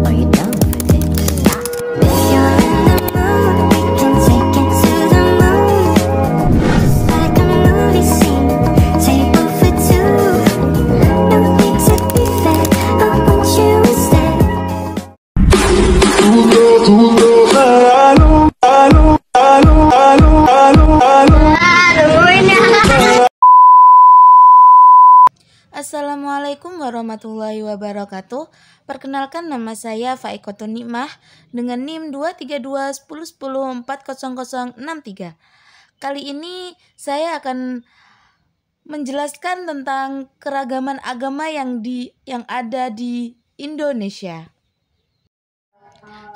Are you down for this? If you're in the mood, we can take it to the moon. Just like a movie scene, table for two. No need to be fair, I want you instead. Assalamualaikum warahmatullahi wabarakatuh. Perkenalkan, nama saya Faikotun Nikmah dengan NIM 23210104063. Kali ini saya akan menjelaskan tentang keragaman agama yang ada di Indonesia.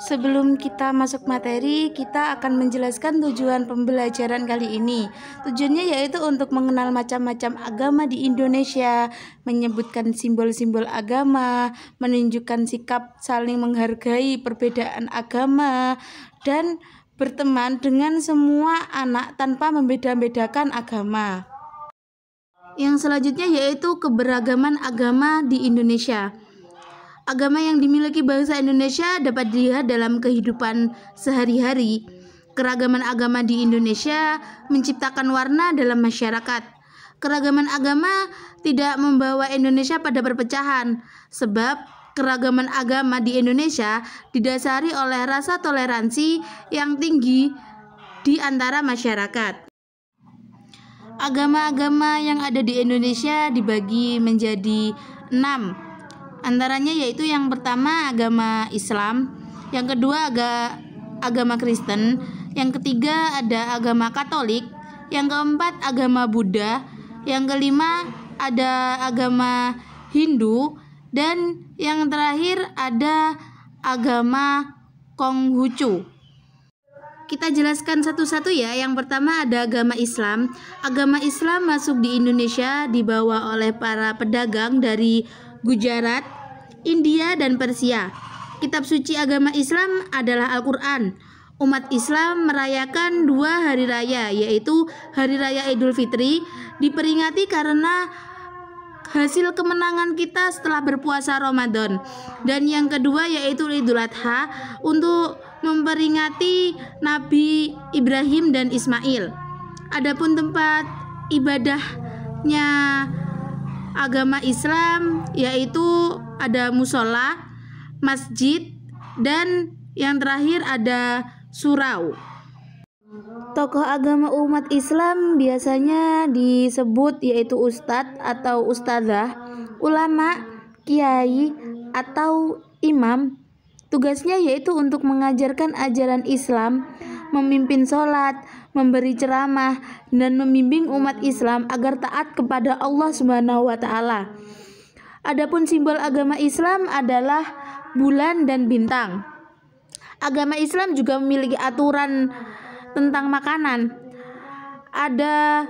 Sebelum kita masuk materi, kita akan menjelaskan tujuan pembelajaran kali ini. Tujuannya yaitu untuk mengenal macam-macam agama di Indonesia, menyebutkan simbol-simbol agama, menunjukkan sikap saling menghargai perbedaan agama, dan berteman dengan semua anak tanpa membeda-bedakan agama. Yang selanjutnya yaitu keberagaman agama di Indonesia. Agama yang dimiliki bangsa Indonesia dapat dilihat dalam kehidupan sehari-hari. Keragaman agama di Indonesia menciptakan warna dalam masyarakat. Keragaman agama tidak membawa Indonesia pada perpecahan, sebab keragaman agama di Indonesia didasari oleh rasa toleransi yang tinggi di antara masyarakat. Agama-agama yang ada di Indonesia dibagi menjadi 6. Antaranya yaitu yang pertama agama Islam, yang kedua agama Kristen, yang ketiga ada agama Katolik, yang keempat agama Buddha, yang kelima ada agama Hindu, dan yang terakhir ada agama Konghucu. Kita jelaskan satu-satu ya. Yang pertama ada agama Islam. Agama Islam masuk di Indonesia dibawa oleh para pedagang dari Gujarat, India, dan Persia. Kitab suci agama Islam adalah Al-Quran. Umat Islam merayakan 2 hari raya, yaitu Hari Raya Idul Fitri diperingati karena hasil kemenangan kita setelah berpuasa Ramadan, dan yang kedua yaitu Idul Adha untuk memperingati Nabi Ibrahim dan Ismail. Adapun tempat ibadahnya agama Islam yaitu ada musola, masjid, dan yang terakhir ada surau. Tokoh agama umat Islam biasanya disebut yaitu ustadz atau ustadzah, ulama, kiai, atau imam. Tugasnya yaitu untuk mengajarkan ajaran Islam, memimpin sholat, memberi ceramah, dan membimbing umat Islam agar taat kepada Allah Subhanahu wa Ta'ala. Adapun simbol agama Islam adalah bulan dan bintang. Agama Islam juga memiliki aturan tentang makanan. Ada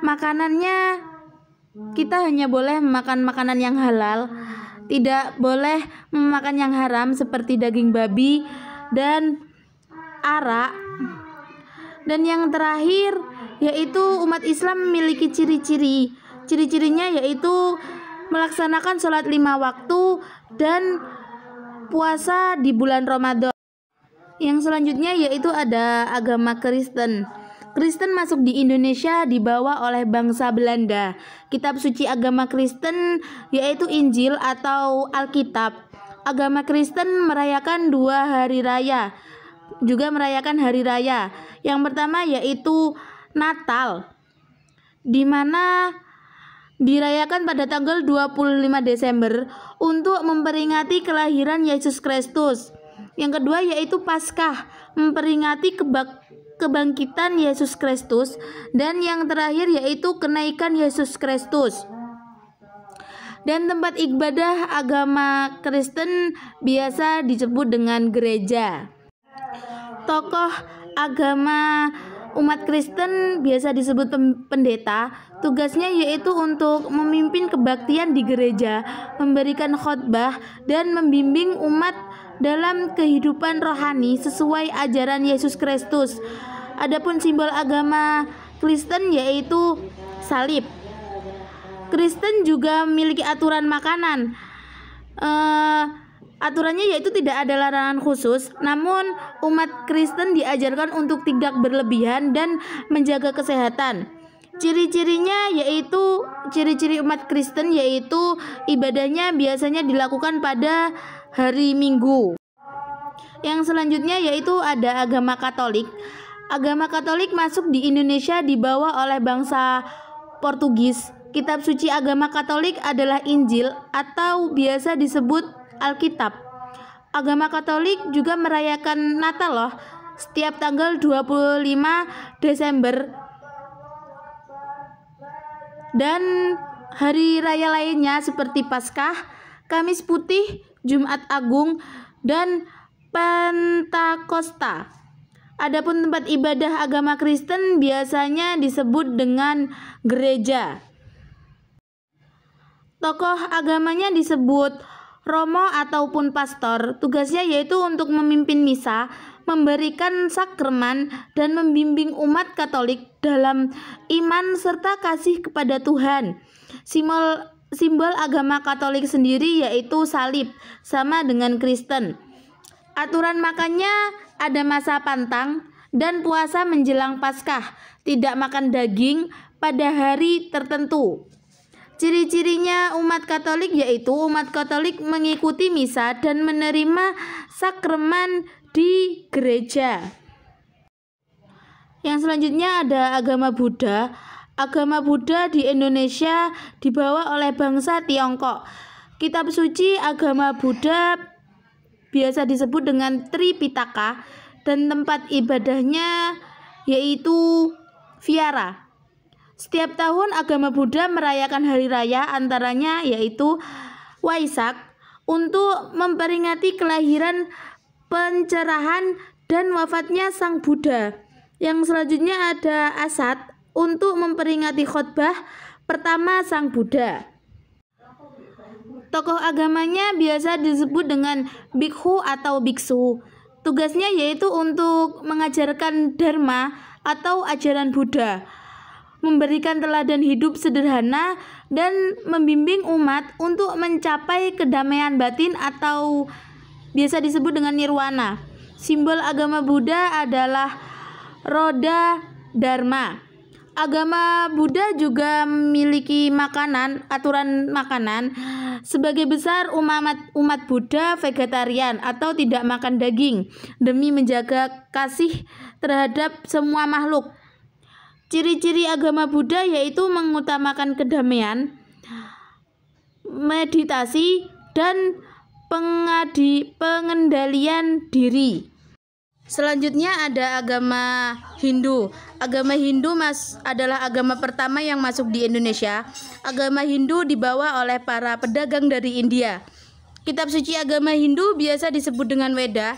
makanannya, kita hanya boleh memakan makanan yang halal, tidak boleh memakan yang haram seperti daging babi dan arak. Dan yang terakhir yaitu umat Islam memiliki ciri-ciri. Ciri-cirinya yaitu melaksanakan sholat 5 waktu dan puasa di bulan Ramadan. Yang selanjutnya yaitu ada agama Kristen. Kristen masuk di Indonesia dibawa oleh bangsa Belanda. Kitab suci agama Kristen yaitu Injil atau Alkitab. Agama Kristen merayakan 2 hari raya, juga merayakan hari raya. Yang pertama yaitu Natal, di mana dirayakan pada tanggal 25 Desember untuk memperingati kelahiran Yesus Kristus. Yang kedua yaitu Paskah, memperingati kebangkitan Yesus Kristus. Dan yang terakhir yaitu kenaikan Yesus Kristus. Dan tempat ibadah agama Kristen biasa disebut dengan gereja. Tokoh agama umat Kristen biasa disebut pendeta. Tugasnya yaitu untuk memimpin kebaktian di gereja, memberikan khotbah, dan membimbing umat dalam kehidupan rohani sesuai ajaran Yesus Kristus. Adapun simbol agama Kristen yaitu salib. Kristen juga memiliki aturan makanan. Aturannya yaitu tidak ada larangan khusus, namun umat Kristen diajarkan untuk tidak berlebihan dan menjaga kesehatan. Ciri-ciri umat Kristen yaitu ibadahnya biasanya dilakukan pada hari Minggu. Yang selanjutnya yaitu ada agama Katolik. Agama Katolik masuk di Indonesia dibawa oleh bangsa Portugis. Kitab suci agama Katolik adalah Injil atau biasa disebut Alkitab. Agama Katolik juga merayakan Natal loh, setiap tanggal 25 Desember. Dan hari raya lainnya seperti Paskah, Kamis Putih, Jumat Agung, dan Pentakosta. Adapun tempat ibadah agama Kristen biasanya disebut dengan gereja. Tokoh agamanya disebut romo ataupun pastor. Tugasnya yaitu untuk memimpin misa, memberikan sakramen, dan membimbing umat Katolik dalam iman serta kasih kepada Tuhan. Simbol agama Katolik sendiri yaitu salib, sama dengan Kristen. Aturan makannya ada masa pantang dan puasa menjelang Paskah, tidak makan daging pada hari tertentu. Ciri-cirinya umat Katolik yaitu umat Katolik mengikuti misa dan menerima sakramen di gereja. Yang selanjutnya ada agama Buddha. Agama Buddha di Indonesia dibawa oleh bangsa Tiongkok. Kitab suci agama Buddha biasa disebut dengan Tripitaka dan tempat ibadahnya yaitu Vihara. Setiap tahun agama Buddha merayakan hari raya, antaranya yaitu Waisak untuk memperingati kelahiran, pencerahan, dan wafatnya Sang Buddha. Yang selanjutnya ada Asat untuk memperingati khotbah pertama Sang Buddha. Tokoh agamanya biasa disebut dengan bikhu atau biksu. Tugasnya yaitu untuk mengajarkan dharma atau ajaran Buddha, memberikan teladan hidup sederhana, dan membimbing umat untuk mencapai kedamaian batin atau biasa disebut dengan nirwana. Simbol agama Buddha adalah roda dharma. Agama Buddha juga memiliki aturan makanan. Sebagai besar umat Buddha vegetarian atau tidak makan daging demi menjaga kasih terhadap semua makhluk. Ciri-ciri agama Buddha yaitu mengutamakan kedamaian, meditasi, dan pengendalian diri. Selanjutnya ada agama Hindu. Agama Hindu adalah agama pertama yang masuk di Indonesia. Agama Hindu dibawa oleh para pedagang dari India. Kitab suci agama Hindu biasa disebut dengan Weda.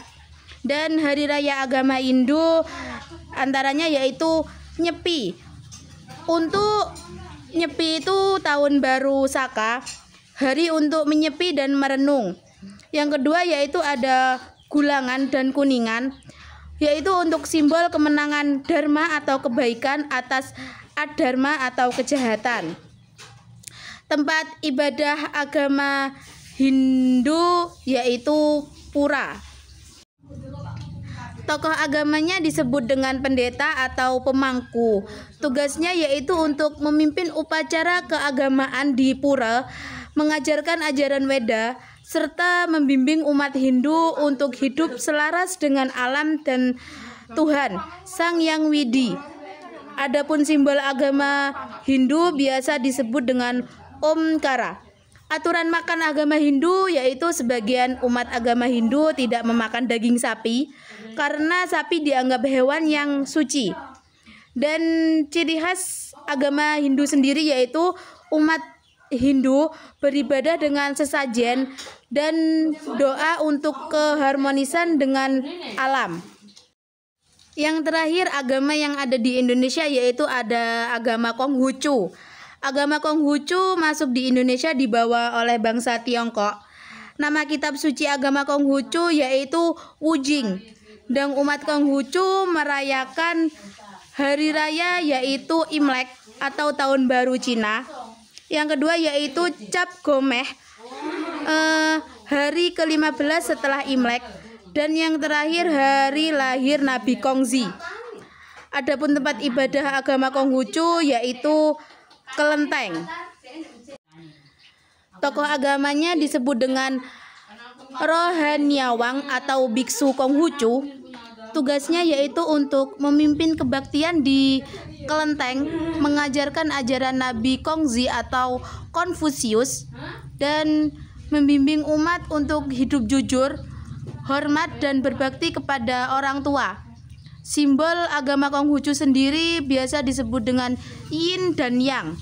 Dan hari raya agama Hindu antaranya yaitu Nyepi. Untuk Nyepi itu tahun baru Saka, hari untuk menyepi dan merenung. Yang kedua yaitu ada Gulangan dan Kuningan, yaitu untuk simbol kemenangan dharma atau kebaikan atas adharma atau kejahatan. Tempat ibadah agama Hindu yaitu pura. Tokoh agamanya disebut dengan pendeta atau pemangku. Tugasnya yaitu untuk memimpin upacara keagamaan di pura, mengajarkan ajaran Weda, serta membimbing umat Hindu untuk hidup selaras dengan alam dan Tuhan, Sang Yang Widi. Adapun simbol agama Hindu biasa disebut dengan Omkara. Aturan makan agama Hindu yaitu sebagian umat agama Hindu tidak memakan daging sapi karena sapi dianggap hewan yang suci. Dan ciri khas agama Hindu sendiri yaitu umat Hindu beribadah dengan sesajen dan doa untuk keharmonisan dengan alam. Yang terakhir agama yang ada di Indonesia yaitu ada agama Konghucu. Agama Konghucu masuk di Indonesia dibawa oleh bangsa Tiongkok. Nama kitab suci agama Konghucu yaitu Wujing. Dan umat Konghucu merayakan hari raya yaitu Imlek atau Tahun Baru Cina. Yang kedua yaitu Cap Gomeh, hari ke-15 setelah Imlek, dan yang terakhir hari lahir Nabi Kongzi. Adapun tempat ibadah agama Konghucu yaitu kelenteng. Tokoh agamanya disebut dengan Rohaniawang atau Biksu Konghucu. Tugasnya yaitu untuk memimpin kebaktian di kelenteng, mengajarkan ajaran Nabi Kongzi atau Konfusius, dan membimbing umat untuk hidup jujur, hormat, dan berbakti kepada orang tua. Simbol agama Konghucu sendiri biasa disebut dengan Yin dan Yang.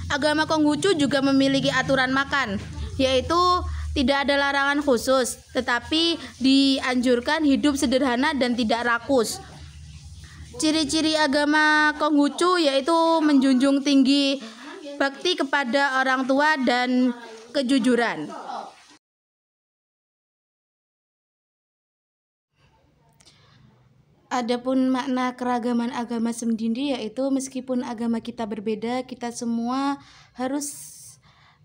Agama Konghucu juga memiliki aturan makan, yaitu tidak ada larangan khusus, tetapi dianjurkan hidup sederhana dan tidak rakus. Ciri-ciri agama Konghucu yaitu menjunjung tinggi bakti kepada orang tua dan kejujuran. Adapun makna keragaman agama sendiri yaitu meskipun agama kita berbeda, kita semua harus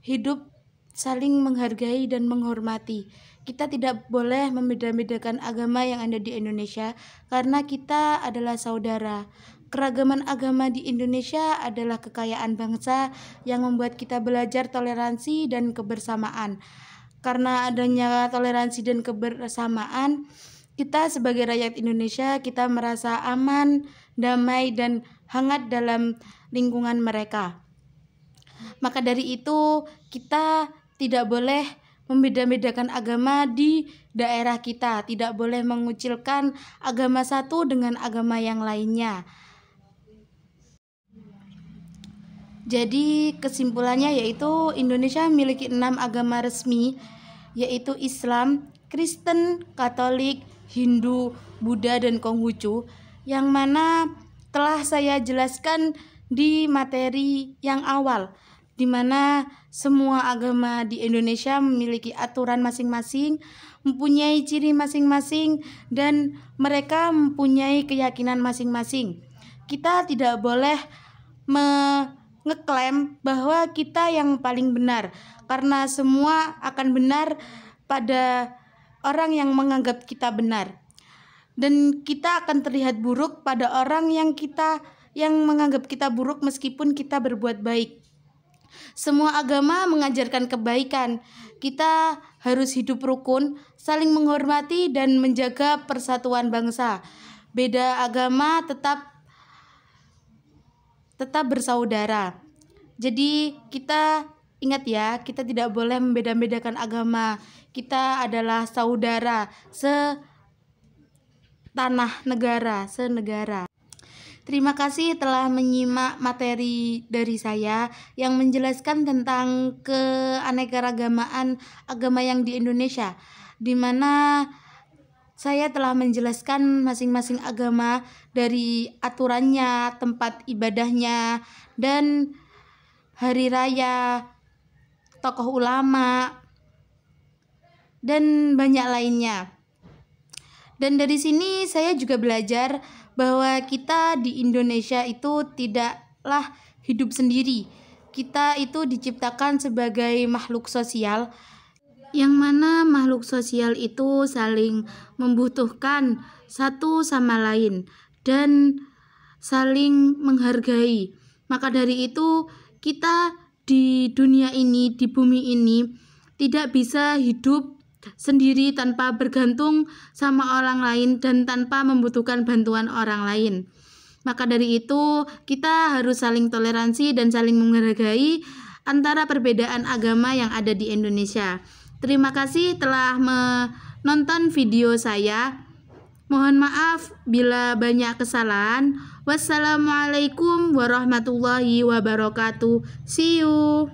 hidup saling menghargai dan menghormati. Kita tidak boleh membeda-bedakan agama yang ada di Indonesia karena kita adalah saudara. Keragaman agama di Indonesia adalah kekayaan bangsa yang membuat kita belajar toleransi dan kebersamaan. Karena adanya toleransi dan kebersamaan, kita sebagai rakyat Indonesia, kita merasa aman, damai, dan hangat dalam lingkungan mereka. Maka dari itu, kita tidak boleh membeda-bedakan agama di daerah kita, tidak boleh mengucilkan agama satu dengan agama yang lainnya. Jadi kesimpulannya yaitu Indonesia memiliki 6 agama resmi, yaitu Islam, Kristen, Katolik, Hindu, Buddha, dan Konghucu, yang mana telah saya jelaskan di materi yang awal, di mana semua agama di Indonesia memiliki aturan masing-masing, mempunyai ciri masing-masing, dan mereka mempunyai keyakinan masing-masing. Kita tidak boleh ngeklaim bahwa kita yang paling benar, karena semua akan benar pada orang yang menganggap kita benar. Dan kita akan terlihat buruk pada orang yang menganggap kita buruk meskipun kita berbuat baik. Semua agama mengajarkan kebaikan. Kita harus hidup rukun, saling menghormati, dan menjaga persatuan bangsa. Beda agama tetap bersaudara. Jadi kita ingat ya, kita tidak boleh membeda-bedakan agama. Kita adalah saudara setanah negara, senegara. Terima kasih telah menyimak materi dari saya yang menjelaskan tentang keanekaragamaan agama yang di Indonesia, di mana saya telah menjelaskan masing-masing agama dari aturannya, tempat ibadahnya, dan hari raya, tokoh ulama, dan banyak lainnya. Dan dari sini saya juga belajar bahwa kita di Indonesia itu tidaklah hidup sendiri. Kita itu diciptakan sebagai makhluk sosial, yang mana makhluk sosial itu saling membutuhkan satu sama lain dan saling menghargai. Maka dari itu kita di dunia ini, di bumi ini, tidak bisa hidup sendiri tanpa bergantung sama orang lain dan tanpa membutuhkan bantuan orang lain. Maka dari itu kita harus saling toleransi dan saling menghargai antara perbedaan agama yang ada di Indonesia. Terima kasih telah menonton video saya. Mohon maaf bila banyak kesalahan. Wassalamualaikum warahmatullahi wabarakatuh. See you.